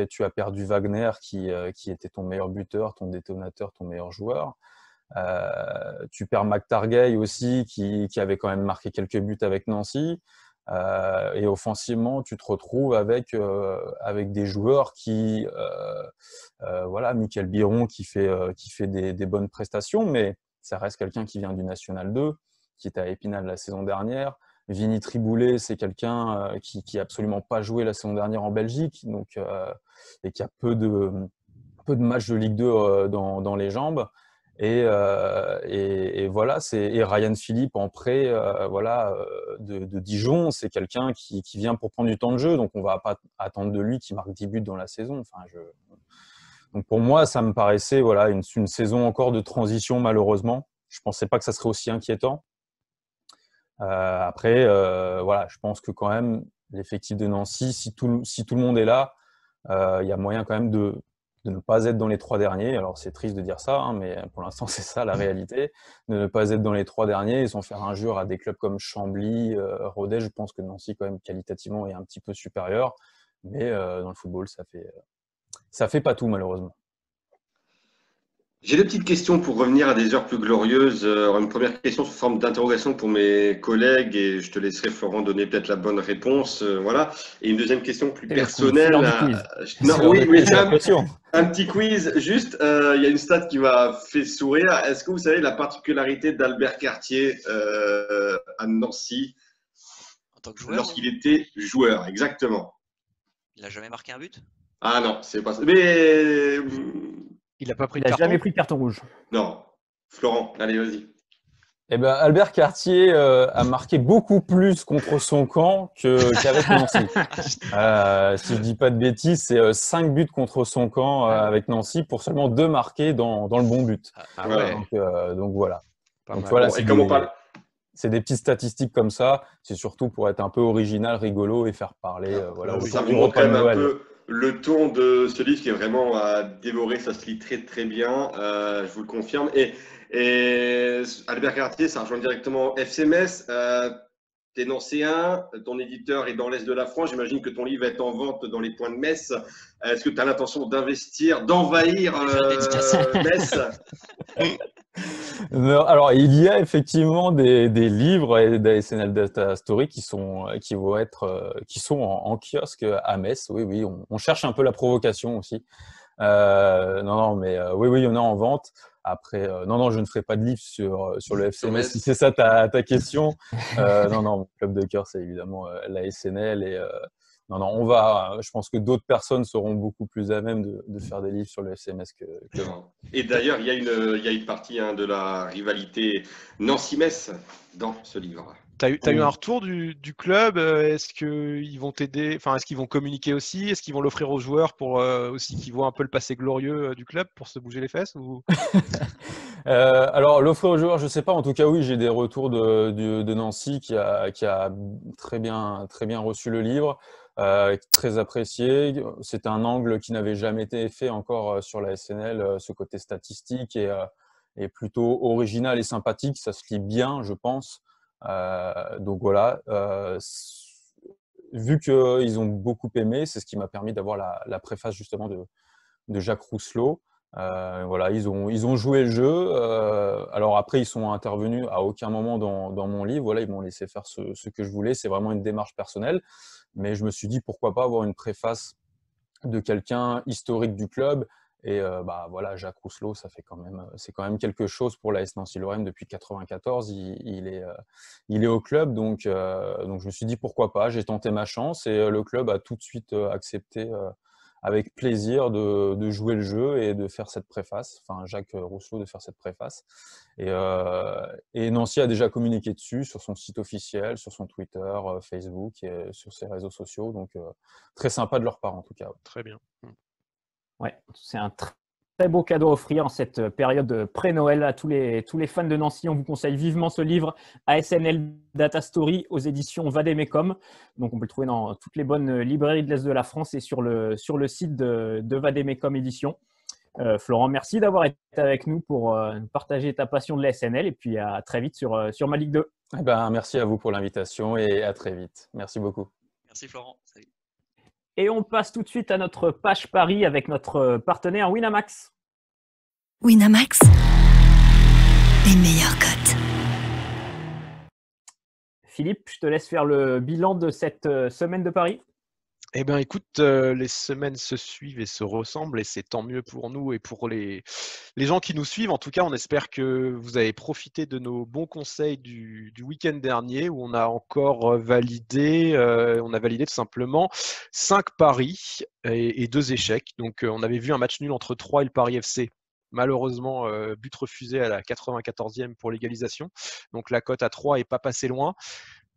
tu as perdu Wagner qui était ton meilleur buteur, ton détonateur, ton meilleur joueur. Tu perds McTargay aussi qui avait quand même marqué quelques buts avec Nancy. Et offensivement, tu te retrouves avec des joueurs voilà, Michael Biron qui fait des bonnes prestations, mais ça reste quelqu'un qui vient du National 2, qui était à Épinal la saison dernière. Vinny Triboulet, c'est quelqu'un qui n'a absolument pas joué la saison dernière en Belgique, donc, et qui a peu de matchs de Ligue 2 dans les jambes. Et voilà, et Ryan Philippe en prêt de Dijon, c'est quelqu'un qui vient pour prendre du temps de jeu, donc on ne va pas attendre de lui qu'il marque 10 buts dans la saison. Donc pour moi, ça me paraissait une saison encore de transition, malheureusement. Je ne pensais pas que ça serait aussi inquiétant. Après, je pense que quand même, l'effectif de Nancy, si tout le monde est là, il y a moyen quand même de ne pas être dans les 3 derniers. Alors, c'est triste de dire ça, hein, mais pour l'instant, c'est ça la réalité. De ne pas être dans les 3 derniers et sans faire injure à des clubs comme Chambly, Rodez. Je pense que Nancy, quand même, qualitativement, est un petit peu supérieur. Mais dans le football, ça fait pas tout, malheureusement. J'ai 2 petites questions pour revenir à des heures plus glorieuses. Une première question sous forme d'interrogation pour mes collègues et je te laisserai, Florent, donner peut-être la bonne réponse. Voilà. Et une deuxième question plus personnelle. Un petit quiz. Juste, il y a une stat qui m'a fait sourire. Est-ce que vous savez la particularité d'Albert Cartier à Nancy en tant que joueur, lorsqu'il était joueur? Exactement. Il n'a jamais marqué un but? Ah non, c'est pas ça. Mais il n'a pas pris de carton. Jamais pris de carton rouge. Non. Florent, allez, vas-y. Eh ben, Albert Cartier a marqué beaucoup plus contre son camp qu'avec Nancy. Si je dis pas de bêtises, c'est 5 buts contre son camp avec Nancy pour seulement 2 marqués dans le bon but. Ouais. Donc voilà. C'est des petites statistiques comme ça. C'est surtout pour être un peu original, rigolo et faire parler. Ça vous montre quand même un peu le ton de ce livre qui est vraiment à dévorer. Ça se lit très très bien. Je vous le confirme. Et Albert Cartier, ça rejoint directement FC Metz. T'es nancéen, ton éditeur est dans l'Est de la France. J'imagine que ton livre est en vente dans les points de Metz. Est-ce que tu as l'intention d'investir, d'envahir Metz? Non, alors, il y a effectivement des livres d'ASNL Data Story qui sont en kiosque à Metz. Oui, on cherche un peu la provocation aussi. Oui, il y en a en vente. Après, non, je ne ferai pas de livre sur le FC Metz, si c'est ça ta question. Non, mon club de cœur, c'est évidemment la SNL. Et je pense que d'autres personnes seront beaucoup plus à même de faire des livres sur le FC Metz que moi. Et d'ailleurs, il y a une partie de la rivalité Nancy-Metz dans ce livre. T'as eu un retour du club? Est-ce qu'ils vont t'aider? Enfin, est-ce qu'ils vont communiquer aussi? Est-ce qu'ils vont l'offrir aux joueurs pour aussi qu'ils voient un peu le passé glorieux du club pour se bouger les fesses ou... Alors, l'offrir aux joueurs, je ne sais pas. En tout cas, oui, j'ai des retours de Nancy qui a très bien reçu le livre, très apprécié. C'est un angle qui n'avait jamais été fait encore sur la SNL, ce côté statistique est plutôt original et sympathique. Ça se lit bien, je pense. Donc voilà, vu qu'ils ont beaucoup aimé, c'est ce qui m'a permis d'avoir la préface justement de Jacques Rousselot. Voilà, ils ont joué le jeu. Alors après, ils sont intervenus à aucun moment dans mon livre. Voilà, ils m'ont laissé faire ce que je voulais. C'est vraiment une démarche personnelle. Mais je me suis dit, pourquoi pas avoir une préface de quelqu'un historique du club. Et voilà, Jacques Rousselot, c'est quand même quelque chose pour l'AS Nancy-Lorraine depuis 1994. Il est au club, donc je me suis dit pourquoi pas. J'ai tenté ma chance et le club a tout de suite accepté avec plaisir de jouer le jeu et de faire cette préface. Enfin, Jacques Rousselot de faire cette préface. Et Nancy a déjà communiqué dessus sur son site officiel, sur son Twitter, Facebook et sur ses réseaux sociaux. Donc très sympa de leur part en tout cas. Très bien. Ouais, c'est un très beau cadeau à offrir en cette période pré-Noël à tous les fans de Nancy. On vous conseille vivement ce livre ASNL Data Story aux éditions Vademecum. Donc on peut le trouver dans toutes les bonnes librairies de l'Est de la France et sur le site de Vademecum Éditions. Florent, merci d'avoir été avec nous pour partager ta passion de la SNL et puis à très vite sur Ma Ligue 2. Merci à vous pour l'invitation et à très vite. Merci beaucoup. Merci Florent. Salut. Et on passe tout de suite à notre page Paris avec notre partenaire Winamax. Winamax, les meilleures cotes. Philippe, je te laisse faire le bilan de cette semaine de Paris. Eh bien, écoute, les semaines se suivent et se ressemblent et c'est tant mieux pour nous et pour les gens qui nous suivent. En tout cas, on espère que vous avez profité de nos bons conseils du week-end dernier où on a encore validé, tout simplement 5 paris et 2 échecs. Donc, on avait vu un match nul entre 3 et le Paris FC. Malheureusement, but refusé à la 94e pour l'égalisation. Donc, la cote à 3 n'est pas passée loin.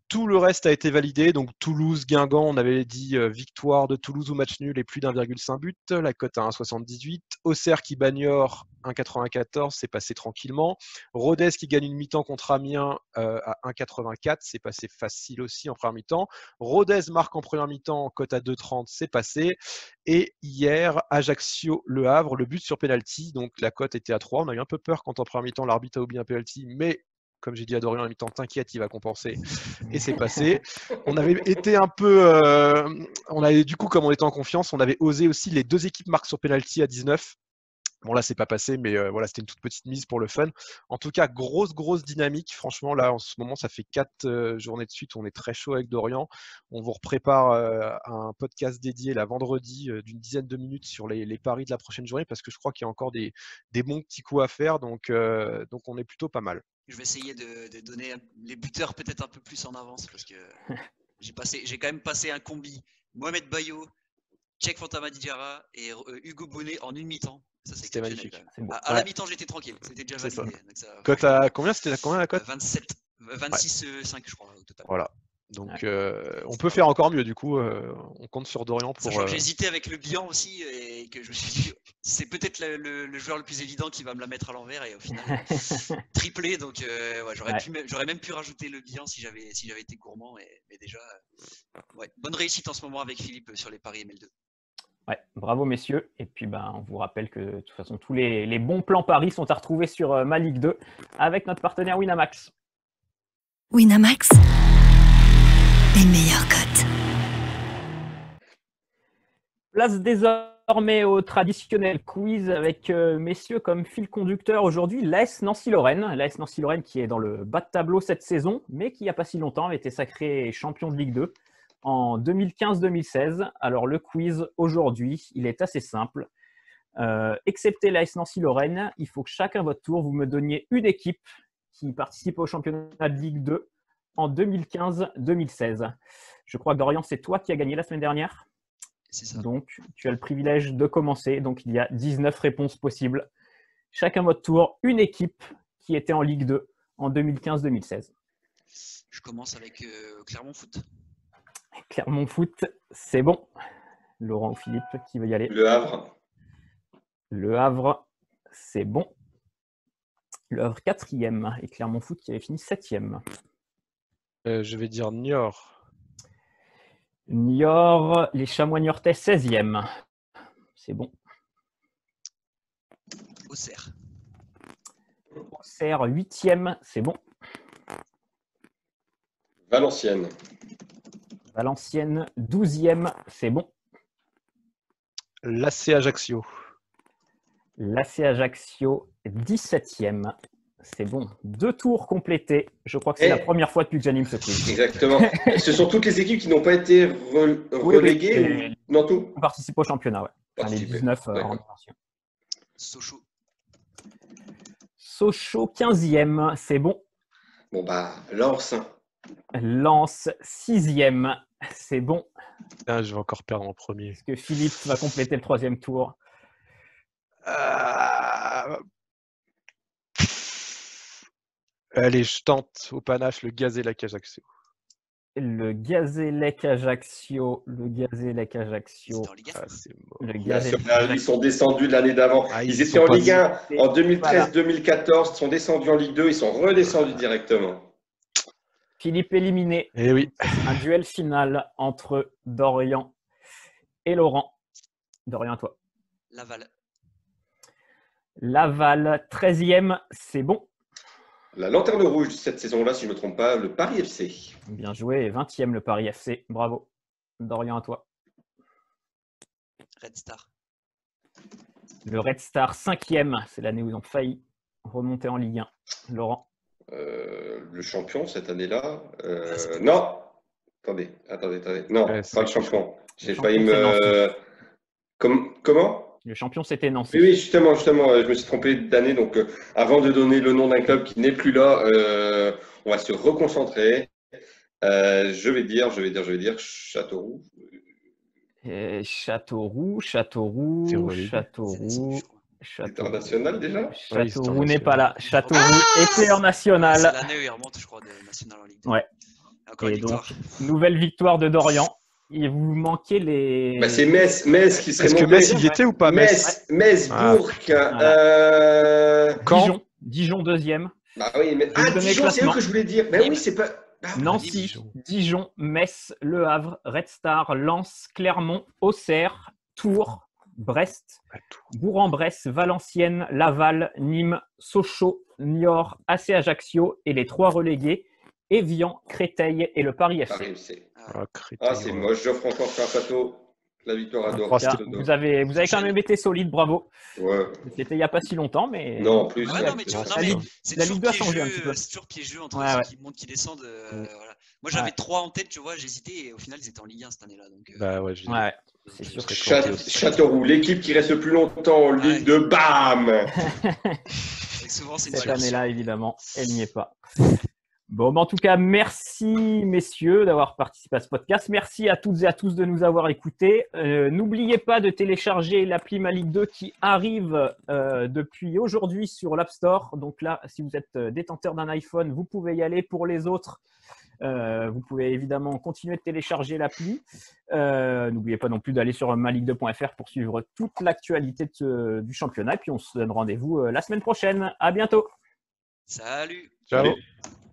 Tout le reste a été validé. Donc, Toulouse, Guingamp, on avait dit victoire de Toulouse ou match nul et plus d'1,5 but. La cote à 1,78. Auxerre qui bat Niort, 1,94. C'est passé tranquillement. Rodez qui gagne une mi-temps contre Amiens à 1,84. C'est passé facile aussi en première mi-temps. Rodez marque en première mi-temps, cote à 2,30. C'est passé. Et hier, Ajaccio-Le Havre, le but sur penalty. Donc, la cote était à 3. On a eu un peu peur quand en première mi-temps, l'arbitre a oublié un penalty. Mais comme j'ai dit à Dorian à la mi-temps, t'inquiète, il va compenser. Et c'est passé. On avait été un peu. On avait, du coup, comme on était en confiance, on avait osé aussi les 2 équipes marquent sur penalty à 19. Bon, là, c'est pas passé, mais voilà, c'était une toute petite mise pour le fun. En tout cas, grosse dynamique. Franchement, là, en ce moment, ça fait 4 journées de suite. On est très chaud avec Dorian. On vous prépare un podcast dédié la vendredi d'une dizaine de minutes sur les paris de la prochaine journée parce que je crois qu'il y a encore des bons petits coups à faire. Donc, on est plutôt pas mal. Je vais essayer de donner les buteurs peut-être un peu plus en avance parce que j'ai quand même passé un combi Mohamed Bayo, Cheikh Fantama Diarra et Hugo Bonnet en une mi-temps. Ça, c'était magnifique. Bon. À la mi-temps, j'étais tranquille. C'était déjà validé. Cote à combien? C'était à combien la cote? 26,5 je crois au total. Voilà. Donc, on peut faire encore mieux. Du coup, on compte sur Dorian pour. Sachant que j'hésitais avec le bilan aussi et que je me suis dit, c'est peut-être le joueur le plus évident qui va me la mettre à l'envers et au final, triplé. Donc, ouais, j'aurais même pu rajouter le bilan si j'avais été gourmand. Mais déjà, bonne réussite en ce moment avec Philippe sur les paris ML2. Ouais, bravo messieurs. Et puis, on vous rappelle que de toute façon, tous les bons plans paris sont à retrouver sur ma Ligue 2 avec notre partenaire Winamax. Winamax, les meilleures cotes. Place désormais au traditionnel quiz avec messieurs comme fil conducteur aujourd'hui l'AS Nancy-Lorraine. L'AS Nancy-Lorraine qui est dans le bas de tableau cette saison, mais qui il n'y a pas si longtemps avait été sacré champion de Ligue 2 en 2015-2016. Alors le quiz aujourd'hui, il est assez simple. Excepté l'AS Nancy-Lorraine, il faut que chacun votre tour, vous me donniez une équipe qui participe au championnat de Ligue 2 en 2015-2016. Je crois que Dorian, c'est toi qui as gagné la semaine dernière. C'est ça. Donc, tu as le privilège de commencer. Donc, il y a 19 réponses possibles. Chacun votre tour, une équipe qui était en Ligue 2 en 2015-2016. Je commence avec Clermont Foot. Clermont Foot, c'est bon. Laurent ou Philippe, qui veut y aller? Le Havre. Le Havre, c'est bon. Le Havre 4e et Clermont Foot qui avait fini 7e. Je vais dire Niort. Niort, les Chamois niortais 16e. C'est bon. Auxerre. Auxerre 8e, c'est bon. Valenciennes. Valenciennes 12e, c'est bon. L'AC Ajaccio. L'AC Ajaccio 17e, c'est bon. 2 tours complétés. Je crois que c'est la première fois depuis que j'anime ce quiz. Exactement. Ce sont toutes les équipes qui n'ont pas été reléguées ou... Non, tout. On participe au championnat, ouais. Enfin, les 19 en dimension. Sochaux. Sochaux 15e, c'est bon. Bon, Lens. Lens 6e, c'est bon. Ah, je vais encore perdre en premier. Est-ce que Philippe va compléter le 3e tour? Allez, je tente au panache le Gazélec Ajaccio. Le Gazélec Ajaccio. C'était en Ligue 1. C'est mort. Le Gazélec Ils sont descendus de l'année d'avant. Ils étaient en Ligue 1 en 2013-2014. Ils sont descendus en Ligue 2. Ils sont redescendus directement. Philippe éliminé. Eh oui. Un duel final entre Dorian et Laurent. Dorian, toi. Laval. Laval 13e, c'est bon. La lanterne rouge cette saison-là, si je ne me trompe pas, le Paris FC. Bien joué. 20e le Paris FC. Bravo. Dorian, à toi. Red Star. Le Red Star 5e, c'est l'année où ils ont failli remonter en Ligue 1. Laurent. Le champion cette année-là. Non, attendez. Non, Ouais, pas le champion. J'ai champion, failli c'est me. Comment? Le champion, c'était Nancy. Oui, justement, je me suis trompé d'année. Donc, avant de donner le nom d'un club qui n'est plus là, on va se reconcentrer. Je vais dire Châteauroux. Châteauroux. International déjà? Ouais, ils Châteauroux étaient en n'est pas là. national. Châteauroux était en C'est national. l'année où il remonte, je crois, de National en Ligue 2. Ouais. Encore une Et donc, victoire. nouvelle victoire de Dorian. Il vous manquait les. Bah, c'est Metz qui serait Est-ce que monté. Metz il y était ou pas Metz? Metz, Ah. Bourg. Caen. Dijon 2e. Bah oui, mais. Je vais vous donner le Dijon, c'est eux classement. que je voulais dire. Mais oui, c'est pas. Nancy, Dijon, Metz, Le Havre, Red Star, Lens, Clermont, Auxerre, Tours, Brest, Bourg-en-Bresse, Valenciennes, Laval, Nîmes, Sochaux, Niort, AC Ajaccio et les 3 relégués, Évian, Créteil et le Paris FC. Paris, c'est. Ah, C'est moche. J'offre encore un plateau. La victoire à Dorian. Là, Vous avez quand même été solide, bravo. Ouais. C'était il n'y a pas si longtemps, mais. Non, en plus. Ouais, non, mais tu vois, La Ligue- c'est la toujours Ligue 2 a changé un petit peu. C'est toujours piégeux entre Ouais, ouais. ceux qui montent, qui descendent. Voilà. Moi, j'avais 3 en tête, tu vois, j'hésitais et au final, ils éient en Ligue 1 cette année-là. Donc, Bah ouais, je l'ai Ouais, dit. c'est Je sûr. serais Châ- planté aussi. Châteauroux, l'équipe qui reste le plus longtemps en Ligue 2, bam! et souvent, c'est une Cette solution. année-là, évidemment, elle n'y est pas. Bon, en tout cas, merci messieurs d'avoir participé à ce podcast. Merci à toutes et à tous de nous avoir écoutés. N'oubliez pas de télécharger l'appli Malick 2 qui arrive depuis aujourd'hui sur l'App Store. Donc là, si vous êtes détenteur d'un iPhone, vous pouvez y aller. Pour les autres, vous pouvez évidemment continuer de télécharger l'appli. N'oubliez pas non plus d'aller sur malick2.fr pour suivre toute l'actualité du championnat. Et puis on se donne rendez-vous la semaine prochaine. À bientôt. Salut! Ciao.